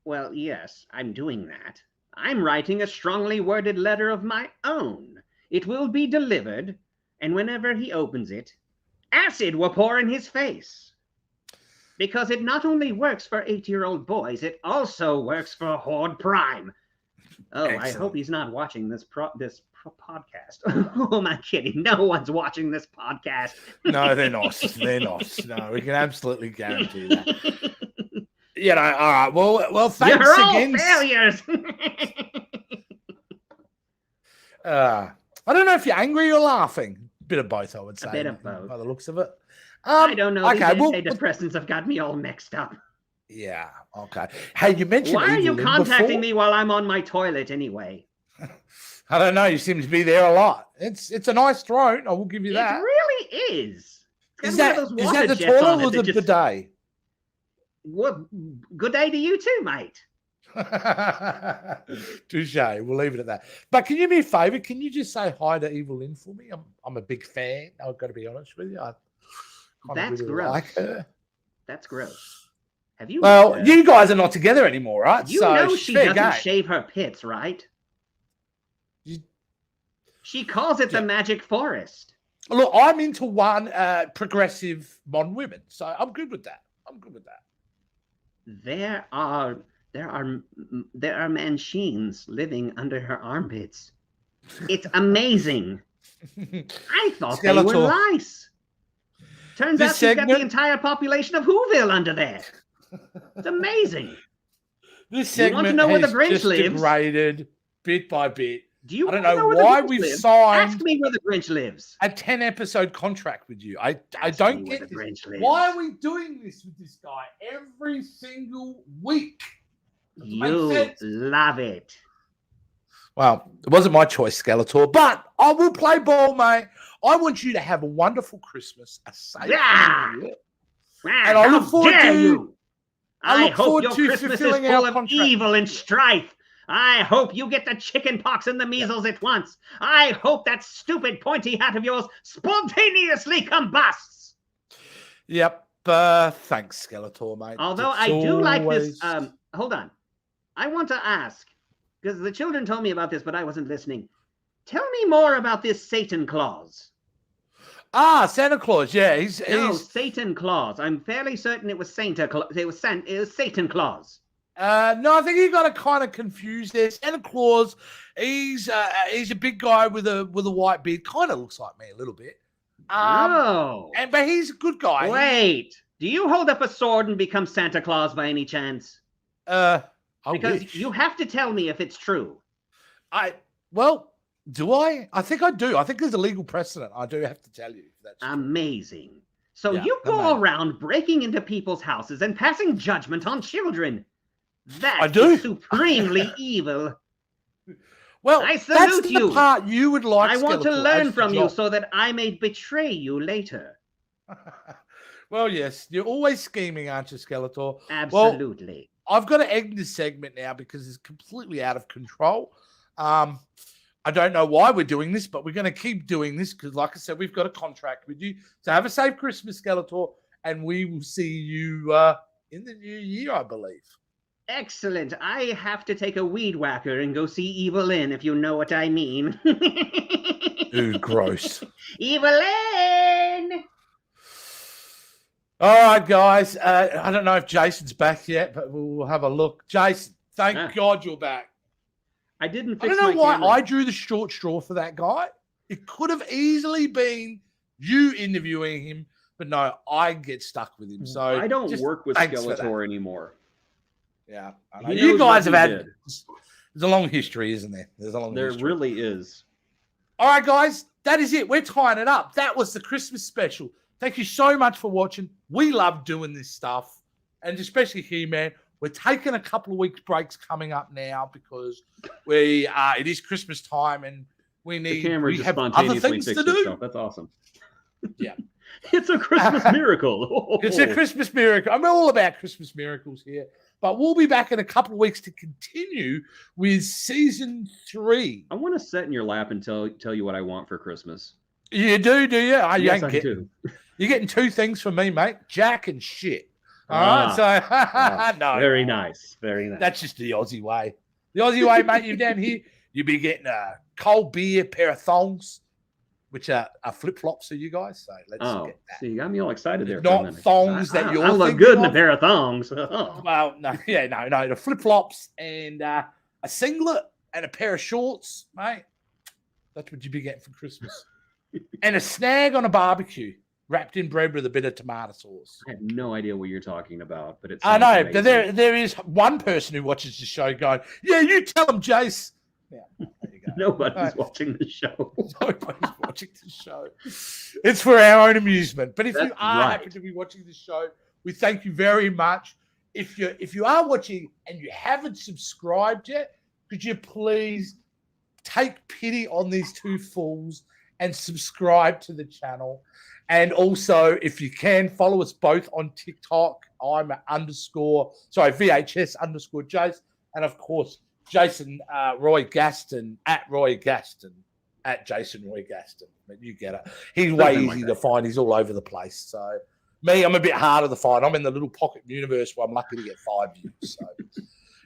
Well, yes, I'm doing that. I'm writing a strongly worded letter of my own. It will be delivered, and whenever he opens it, acid will pour in his face. Because it not only works for 8-year-old boys, it also works for Horde Prime. Oh, Excellent. I hope he's not watching this podcast. Oh, am I kidding? No one's watching this podcast. No, they're not. They're not. No, we can absolutely guarantee that. You know, all right. Well, thanks You're all again. failures. I don't know if you're angry or laughing. Bit of both, I would say. A bit of both. By the looks of it. I don't know. Okay, These antidepressants have got me all mixed up. Yeah. Okay. Hey, you mentioned. Why are you Evelyn contacting before. me while I'm on my toilet anyway? I don't know. You seem to be there a lot. It's a nice throne. I will give you that. It really is. Is It's that got one of those is water that the jets on toilet it or that the just- bidet? Well, good day to you too, mate. Touche. We'll leave it at that. But can you do me a favor? Can you just say hi to Evelyn for me? I'm a big fan. I've got to be honest with you. I kind of That's really gross. like her. That's gross. Have you? Well, you guys are not together anymore, right? You So know she's she fair doesn't game. shave her pits, right? You- She calls it the magic forest. Look, I'm into one progressive modern women, so I'm good with that. There are machines living under her armpits. It's amazing. I thought they were Skeletor. lice. Turns This out she's got the segment- entire population of Whoville under there. It's amazing. This You want to segment know where the has Grinch just lives? degraded bit by bit. Do you I don't want to know where the why Grinch we've lives? signed Ask me where the Grinch lives. a 10-episode contract with you. I Ask don't me where get the this. Grinch lives. Why are we doing this with this guy every single week? Doesn't make You sense. love it. Well, it wasn't my choice, Skeletor, but I will play ball, mate. I want you to have a wonderful Christmas, a safe Yeah. New Year. And I look forward to- you. I I look hope forward your to Christmas is fulfilling our full of contract. evil and strife. I hope you get the chicken pox and the measles at once. I hope that stupid pointy hat of yours spontaneously combusts. Yep. Thanks, Skeletor, mate. Although It's I do like this. always- Hold on. I want to ask, because the children told me about this, but I wasn't listening. Tell me more about this Satan Claus. Santa Claus. Yeah, he's No, Satan Claus. I'm fairly certain it was Santa Claus. It was Satan Claus. no, I think you got to kind of confuse there. Santa Claus, he's a big guy with a white beard. Kind of looks like me a little bit. But he's a good guy. Wait. Do you hold up a sword and become Santa Claus by any chance? I Because wish. you have to tell me if it's true. Well, do I? I think I do. I think there's a legal precedent. I do have to tell you if that's true. Amazing. So Yeah, you go amazing. around breaking into people's houses and passing judgment on children. That I do. is supremely evil. Well, I that's salute the you. part you would like. I want to Skeletor, learn as from the you job. so that I may betray you later. Well, yes, you're always scheming, aren't you, Skeletor? Absolutely. I've got to end this segment now because it's completely out of control. I don't know why we're doing this, but we're going to keep doing this because, like I said, we've got a contract with you. So have a safe Christmas, Skeletor, and we will see you in the new year, I believe. Excellent. I have to take a weed whacker and go see Evelyn, if you know what I mean. Ooh, gross. Evelyn! All right, guys. I don't know if Jason's back yet, but we'll have a look. Jason, thank God you're back. I didn't I fix don't know my why camera. I drew the short straw for that guy. It could have easily been you interviewing him, but no, I get stuck with him. So I don't just work with thanks for that. Skeletor anymore. Yeah, I know. He You knows guys what have he had. did. There's a long history, isn't there? There's a long There history. really is. All right, guys, that is it. We're tying it up. That was the Christmas special. Thank you so much for watching. We love doing this stuff, and especially here, man. We're taking a couple of weeks breaks coming up now because it is Christmas time and The we camera just have other spontaneously things to fixed do. itself. That's awesome. Yeah. It's a Christmas miracle. It's a Christmas miracle. I'm all about Christmas miracles here. But we'll be back in a couple of weeks to continue with season 3. I want to sit in your lap and tell you what I want for Christmas. You do you? Oh, you Yes, ain't I getting, do. you're getting two things from me, mate. Jack and shit. All right, so no, Very nice. Very nice. that's just the Aussie way. The Aussie way, mate. You're down here. You'll be getting a cold beer, pair of thongs, which are flip flops for you guys. So let's get that. See, you got me all excited there. For a Not minute. thongs that you're I look thinking good in a of. pair of thongs. Well, no, the flip flops and a singlet and a pair of shorts, mate. That's what you'd be getting for Christmas. And a snag on a barbecue, wrapped in bread with a bit of tomato sauce. I have no idea what you're talking about, but it's. I know, but there is one person who watches the show going, "Yeah, you tell him, Jace." Yeah, there you go. Nobody's Right. watching the show. Nobody's watching the show. It's for our own amusement. But if you That's are right. happen to be watching the show, we thank you very much. If you are watching and you haven't subscribed yet, could you please take pity on these two fools and subscribe to the channel? And also, if you can, follow us both on TikTok. I'm VHS _ Jace. And of course, Jason Roy Gaston at Roy Gaston at Jason Roy Gaston. But you get it. He's way Something like easy that. to find. He's all over the place. So me, I'm a bit harder to find. I'm in the little pocket universe where I'm lucky to get 5 views. So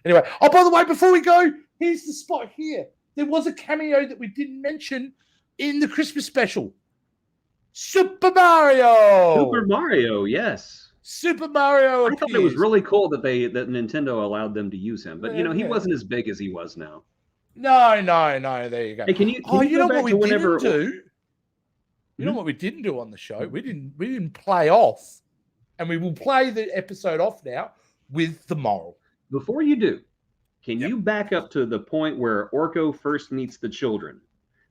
anyway, oh, by the way, before we go, here's the spot here. There was a cameo that we didn't mention in the Christmas special. Super Mario. Super Mario, yes. Super Mario. I thought it was really cool that Nintendo allowed them to use him, but he Yeah. wasn't as big as he was now. No. There you go. Hey, can you You know go what back we to whenever? didn't do? You know what we didn't do on the show? We didn't play off, and we will play the episode off now with the moral. Before you do, can Yep. you back up to the point where Orko first meets the children?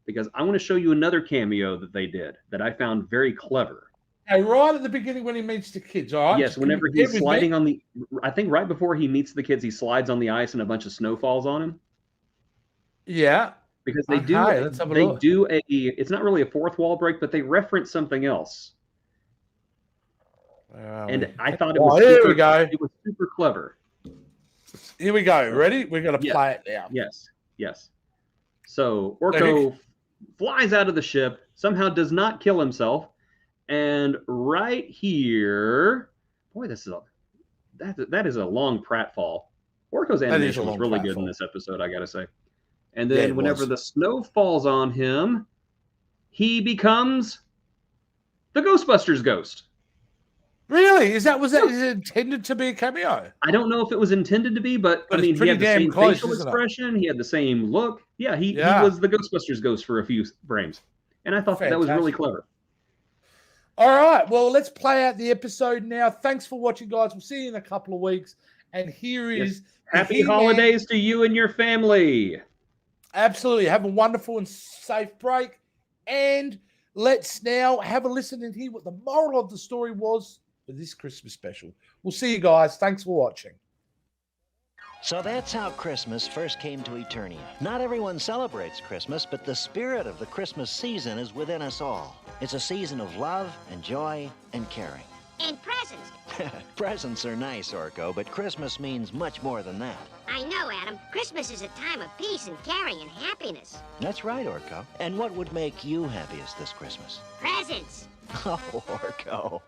Because I want to show you another cameo that they did that I found very clever. Hey, right at the beginning when he meets the kids, all right? Yes, Just can you whenever bear he's with me? sliding on the, I think right before he meets the kids, he slides on the ice and a bunch of snow falls on him. Yeah. Because they Okay, let's have a look. it's not really a fourth wall break, but they reference something else. And I thought it was here super, we go. It was super clever. Here we go. Ready? We're going to Yeah. play it now. Yes. So Orko flies out of the ship, somehow does not kill himself, and right here, boy, that is a long pratfall. Orko's That is a animation was long really good in pratfall. this episode, I gotta say. And Yeah, then it whenever was. the snow falls on him, he becomes the Ghostbusters ghost. Really? Is it intended to be a cameo? I don't know if it was intended to be, but But I it's mean, he pretty had the damn same close, facial isn't it? expression. He had the same look. Yeah, he was the Ghostbusters ghost for a few frames. And I thought that was really Fantastic. clever. All right. Well, let's play out the episode now. Thanks for watching, guys. We'll see you in a couple of weeks. And here is the Happy He-Man. holidays to you and your family. Absolutely. Have a wonderful and safe break. And let's now have a listen and hear what the moral of the story was for this Christmas special. We'll see you guys. Thanks for watching. So that's how Christmas first came to Eternia. Not everyone celebrates Christmas, but the spirit of the Christmas season is within us all. It's a season of love and joy and caring. And presents. Presents are nice, Orko, but Christmas means much more than that. I know, Adam. Christmas is a time of peace and caring and happiness. That's right, Orko. And what would make you happiest this Christmas? Presents. Oh, Orko.